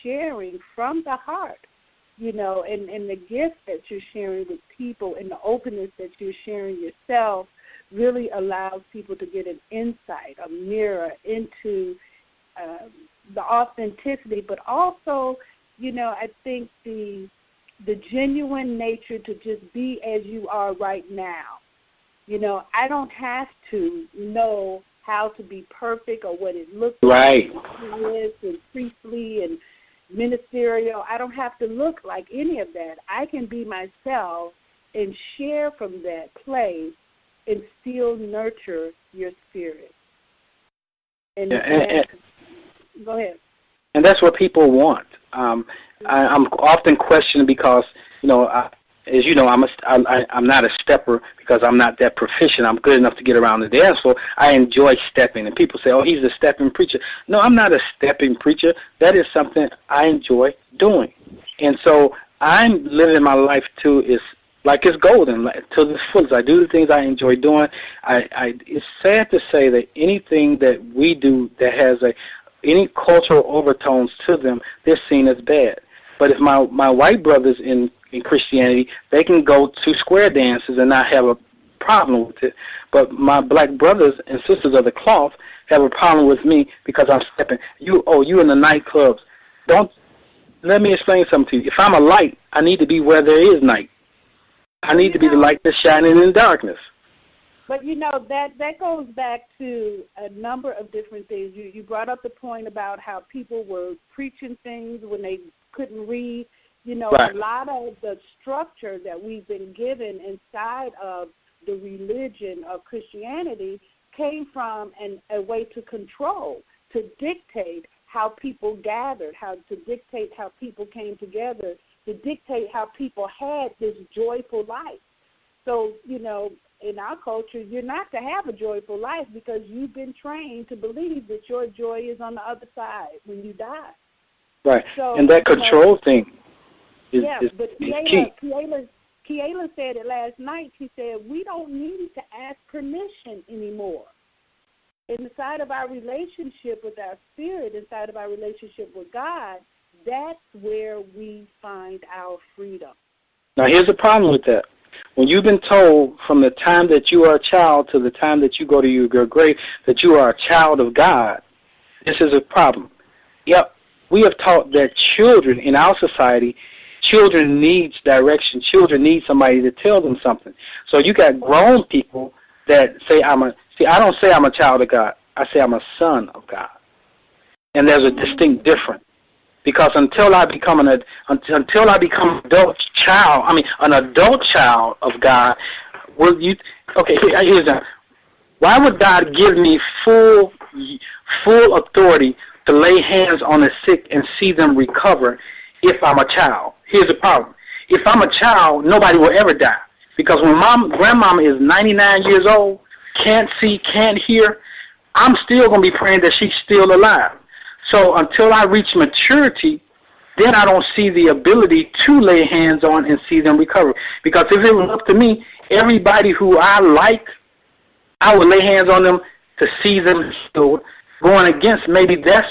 sharing from the heart, you know, and the gift that you're sharing with people and the openness that you're sharing yourself really allows people to get an insight, a mirror into the authenticity, but also, you know, I think the genuine nature to just be as you are right now. You know, I don't have to know how to be perfect or what it looks like and priestly and ministerial. I don't have to look like any of that. I can be myself and share from that place and still nurture your spirit. And go ahead. And that's what people want. I'm often questioned because, you know, as you know, I'm not a stepper because I'm not that proficient. I'm good enough to get around the dance floor. I enjoy stepping, and people say, "Oh, he's a stepping preacher." No, I'm not a stepping preacher. That is something I enjoy doing, and so I'm living my life too. Is like it's golden to the fullest. I do the things I enjoy doing. It's sad to say that anything that we do that has any cultural overtones to them, they're seen as bad. But if my white brothers in Christianity, they can go to square dances and not have a problem with it. But my black brothers and sisters of the cloth have a problem with me because I'm stepping. You in the nightclubs. Let me explain something to you. If I'm a light, I need to be where there is night. I need to be the light that's shining in darkness. But, you know, that goes back to a number of different things. You brought up the point about how people were preaching things when they couldn't read. You know, right. A lot of the structure that we've been given inside of the religion of Christianity came from a way to control, to dictate how people gathered, to dictate how people came together, to dictate how people had this joyful life. So, you know, in our culture, you're not to have a joyful life because you've been trained to believe that your joy is on the other side when you die. Right, so, and that control thing is but key. Kiela said it last night. She said, we don't need to ask permission anymore. Inside of our relationship with our spirit, inside of our relationship with God, that's where we find our freedom. Now, here's the problem with that. When you've been told from the time that you are a child to the time that you go to your grave that you are a child of God, this is a problem. Yep, we have taught that children in our society, children needs direction. Children need somebody to tell them something. So you got grown people that say, I don't say I'm a child of God. I say I'm a son of God. And there's a distinct difference. Because until I become an adult child of God, here's that. Why would God give me full authority to lay hands on the sick and see them recover if I'm a child? Here's the problem. If I'm a child, nobody will ever die. Because when grandmama is 99 years old, can't see, can't hear, I'm still going to be praying that she's still alive. So until I reach maturity, then I don't see the ability to lay hands on and see them recover. Because if it was up to me, everybody who I like, I would lay hands on them to see them healed, going against maybe that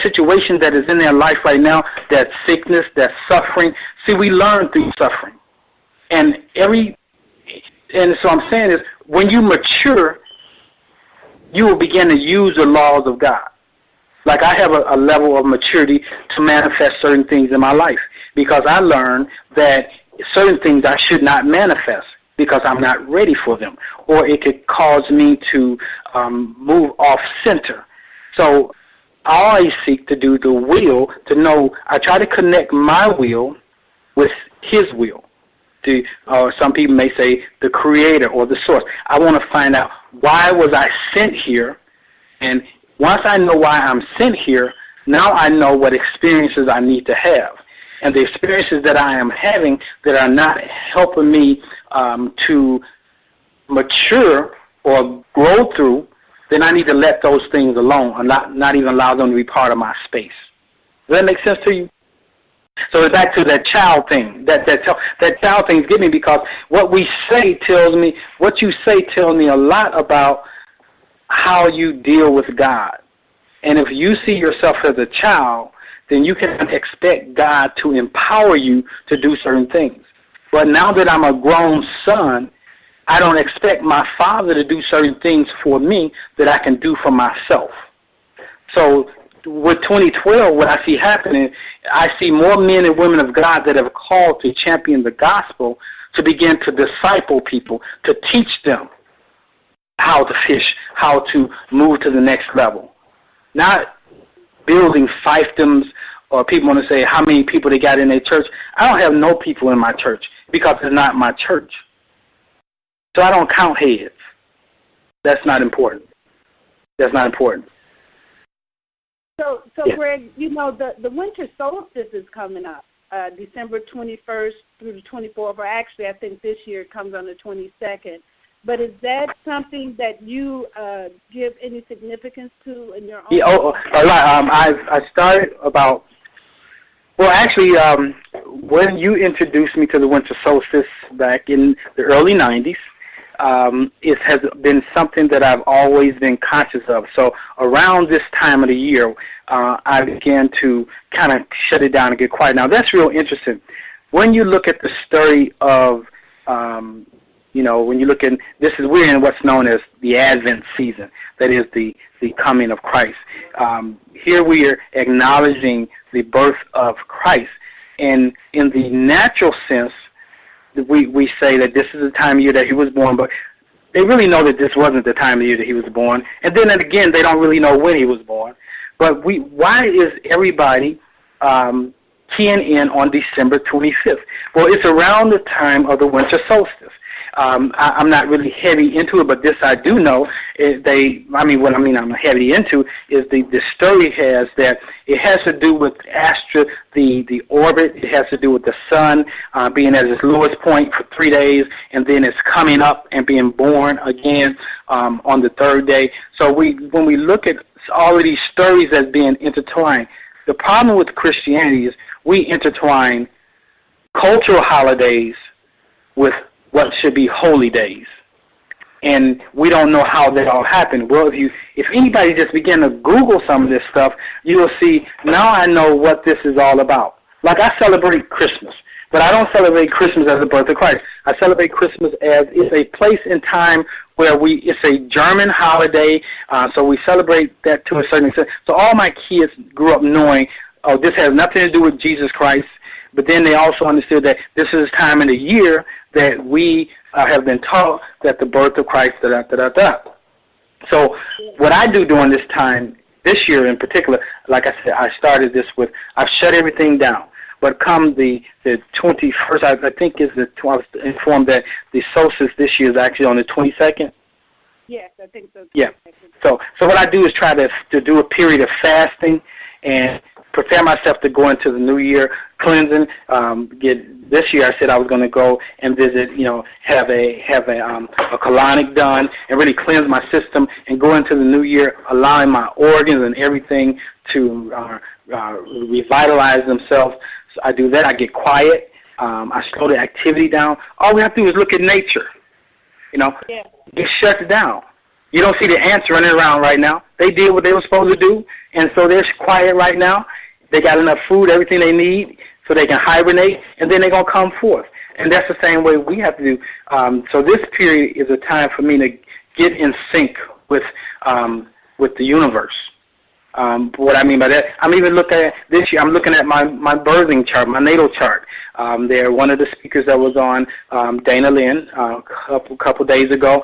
situation that is in their life right now, that sickness, that suffering. See, we learn through suffering. And so I'm saying is, when you mature, you will begin to use the laws of God. Like I have a level of maturity to manifest certain things in my life because I learned that certain things I should not manifest because I'm not ready for them, or it could cause me to move off center. So I always seek to do the will, to know. I try to connect my will with His will. Some people may say the Creator or the Source. I want to find out, why was I sent here? And once I know why I'm sent here, now I know what experiences I need to have. And the experiences that I am having that are not helping me to mature or grow through, then I need to let those things alone and not even allow them to be part of my space. Does that make sense to you? So back to that child thing. That child thing is getting me because what you say tells me a lot about how you deal with God. And if you see yourself as a child, then you can expect God to empower you to do certain things. But now that I'm a grown son, I don't expect my father to do certain things for me that I can do for myself. So with 2012, what I see happening, I see more men and women of God that have called to champion the gospel, to begin to disciple people, to teach them how to fish, how to move to the next level. Not building fiefdoms, or people want to say how many people they got in their church. I don't have no people in my church because it's not my church. So I don't count heads. That's not important. That's not important. So Yeah. Greg, you know, the winter solstice is coming up, December 21st through the 24th, or actually I think this year it comes on the 22nd. But is that something that you give any significance to in your own? Yeah, a lot. I started about, well, actually, when you introduced me to the winter solstice back in the early 90s, it has been something that I've always been conscious of. So around this time of the year, I began to kind of shut it down and get quiet. Now, that's real interesting. When you look at the story of, you know, when you look at, we're in what's known as the Advent season, that is the coming of Christ. Here we are acknowledging the birth of Christ. And in the natural sense, we say that this is the time of year that he was born, but they really know that this wasn't the time of year that he was born. And then again, they don't really know when he was born. But why is everybody keying in on December 25th? Well, it's around the time of the winter solstice. I'm not really heavy into it, but this I do know. I'm heavy into is the story has that it has to do with the orbit. It has to do with the sun being at its lowest point for 3 days, and then it's coming up and being born again on the third day. So when we look at all of these stories as being intertwined, the problem with Christianity is we intertwine cultural holidays with what should be holy days. And we don't know how that all happened. Well, if anybody just began to Google some of this stuff, you will see, now I know what this is all about. Like, I celebrate Christmas, but I don't celebrate Christmas as the birth of Christ. I celebrate Christmas as it's a place in time where it's a German holiday, so we celebrate that to a certain extent. So all my kids grew up knowing, oh, this has nothing to do with Jesus Christ, but then they also understood that this is a time in the year that we have been taught that the birth of Christ, da-da-da-da-da. So what I do during this time, this year in particular, like I said, I started this with, I've shut everything down. But come the 21st, I think I was informed that the solstice this year is actually on the 22nd. Yes, I think so. Yeah. So what I do is try to do a period of fasting and prepare myself to go into the new year cleansing. This year I said I was going to go and visit, have a colonic done and really cleanse my system and go into the new year allowing my organs and everything to revitalize themselves. So I do that. I get quiet. I slow the activity down. All we have to do is look at nature. Yeah. It shuts down. You don't see the ants running around right now. They did what they were supposed to do, and so they're quiet right now. They got enough food, everything they need, so they can hibernate, and then they're going to come forth. And that's the same way we have to do. So this period is a time for me to get in sync with the universe. What I mean by that, I'm even looking at this year. I'm looking at my birthing chart, my natal chart. There, one of the speakers that was on, Dana Lynn, a couple days ago.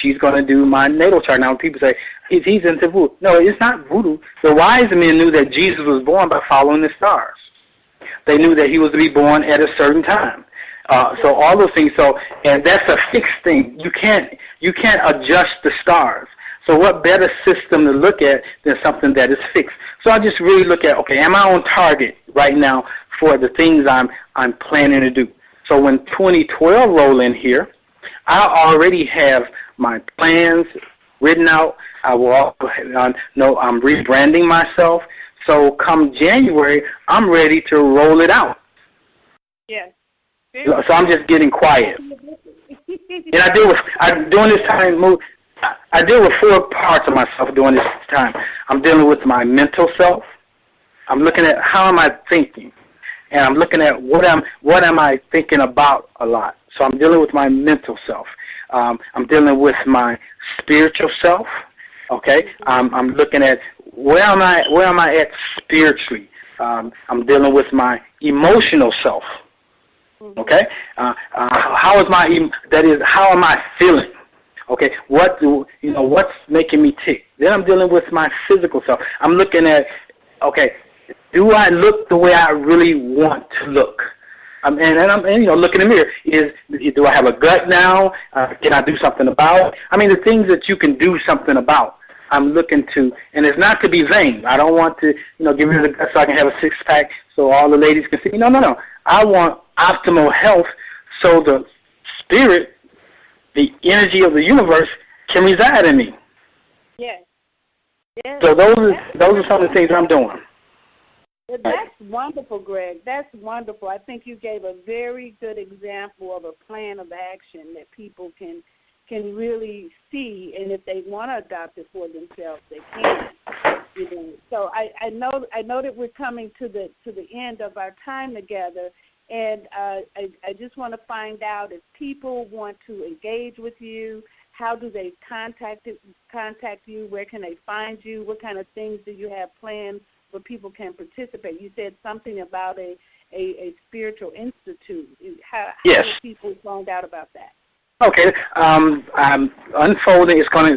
She's going to do my natal chart. Now, people say he's into voodoo. No, it's not voodoo. The wise men knew that Jesus was born by following the stars. They knew that he was to be born at a certain time. So all those things. And that's a fixed thing. You can't adjust the stars. So what better system to look at than something that is fixed? So I just really look at, okay, am I on target right now for the things I'm planning to do? So when 2012 roll in here, I already have my plans written out. I will also know I'm rebranding myself. So come January, I'm ready to roll it out. Yes. So I'm just getting quiet. And I deal with 4 parts of myself during this time. I'm dealing with my mental self. I'm looking at how am I thinking, and I'm looking at what am I thinking about a lot. So I'm dealing with my mental self. I'm dealing with my spiritual self. Okay, I'm looking at where am I at spiritually. I'm dealing with my emotional self. Okay, how am I feeling? Okay, what's making me tick? Then I'm dealing with my physical self. I'm looking at, okay, do I look the way I really want to look? And I'm looking in the mirror. Do I have a gut now? Can I do something about it? I mean, the things that you can do something about, I'm looking to, and it's not to be vain. I don't want to, give me the gut so I can have a six-pack so all the ladies can see. No. I want optimal health so the spirit, the energy of the universe can reside in me. Yes. So those are some of the things I'm doing. Well, that's wonderful, Greg. That's wonderful. I think you gave a very good example of a plan of action that people can really see, and if they want to adopt it for themselves, they can. So I know that we're coming to the end of our time together, and I just want to find out if people want to engage with you, how do they contact you? Where can they find you? What kind of things do you have planned where people can participate? You said something about a spiritual institute. How yes. do people find out about that? Okay, I'm unfolding. It's called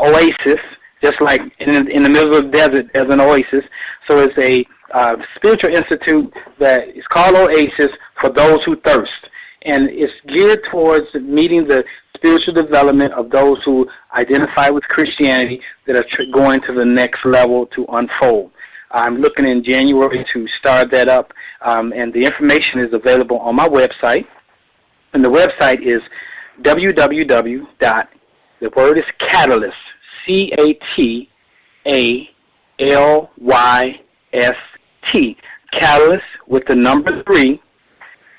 Oasis, just like in the middle of the desert, there's an oasis. So it's a spiritual institute that is called Oasis for those who thirst, and it's geared towards meeting the spiritual development of those who identify with Christianity that are going to the next level to unfold. I'm looking in January to start that up, and the information is available on my website. And the website is www. The word is Catalyst, CATALYST, Catalyst with the number 3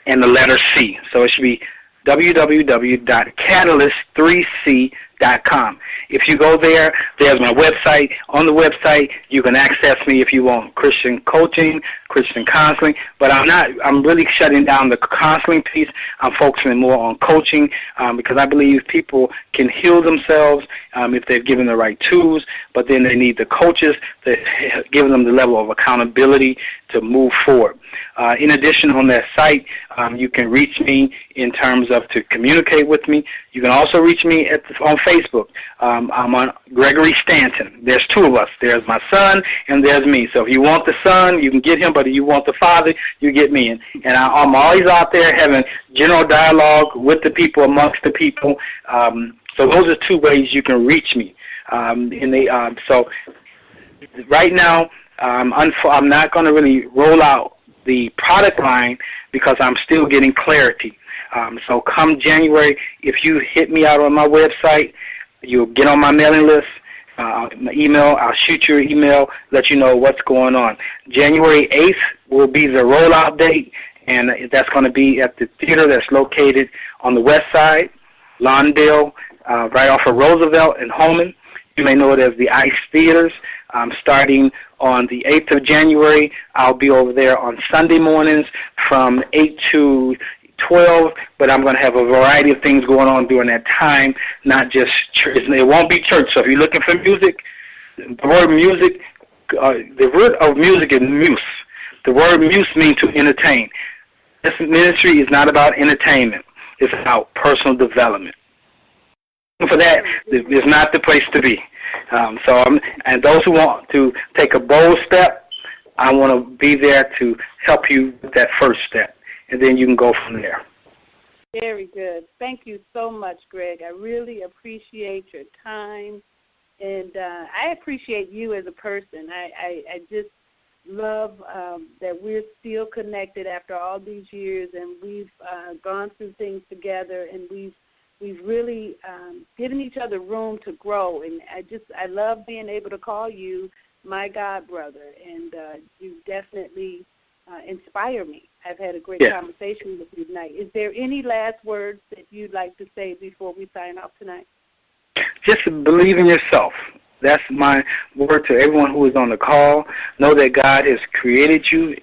and the letter C. So it should be www.catalyst3c.com. If you go there, there's my website. On the website, you can access me if you want Christian coaching, Christian counseling, but I'm really shutting down the counseling piece. I'm focusing more on coaching because I believe people can heal themselves if they're given the right tools, but then they need the coaches that give them the level of accountability to move forward. In addition, on that site, you can reach me in terms of to communicate with me. You can also reach me on Facebook. I'm on Gregory Stanton. There's 2 of us. There's my son and there's me. So if you want the son, you can get him, but if you want the father, you get me. And I'm always out there having general dialogue with the people, amongst the people. So those are 2 ways you can reach me. So right now, I'm not going to really roll out the product line because I'm still getting clarity. So come January, if you hit me out on my website, you'll get on my mailing list, my email, I'll shoot you an email, let you know what's going on. January 8th will be the rollout date, and that's going to be at the theater that's located on the west side, Lawndale, right off of Roosevelt and Holman. You may know it as the IYSC Theaters. Starting on the 8th of January, I'll be over there on Sunday mornings from 8 to 12, but I'm going to have a variety of things going on during that time, not just church. It won't be church. So if you're looking for music, the word of music is muse. The word muse means to entertain. This ministry is not about entertainment. It's about personal development. For that, it's not the place to be. And those who want to take a bold step, I want to be there to help you with that first step, and then you can go from there. Very good. Thank you so much, Greg. I really appreciate your time, and I appreciate you as a person. I just love that we're still connected after all these years, and we've gone through things together, and we've really given each other room to grow, and I love being able to call you my God brother, and you definitely inspire me. I've had a great conversation with you tonight. Is there any last words that you'd like to say before we sign off tonight? Just believe in yourself. That's my word to everyone who is on the call. Know that God has created you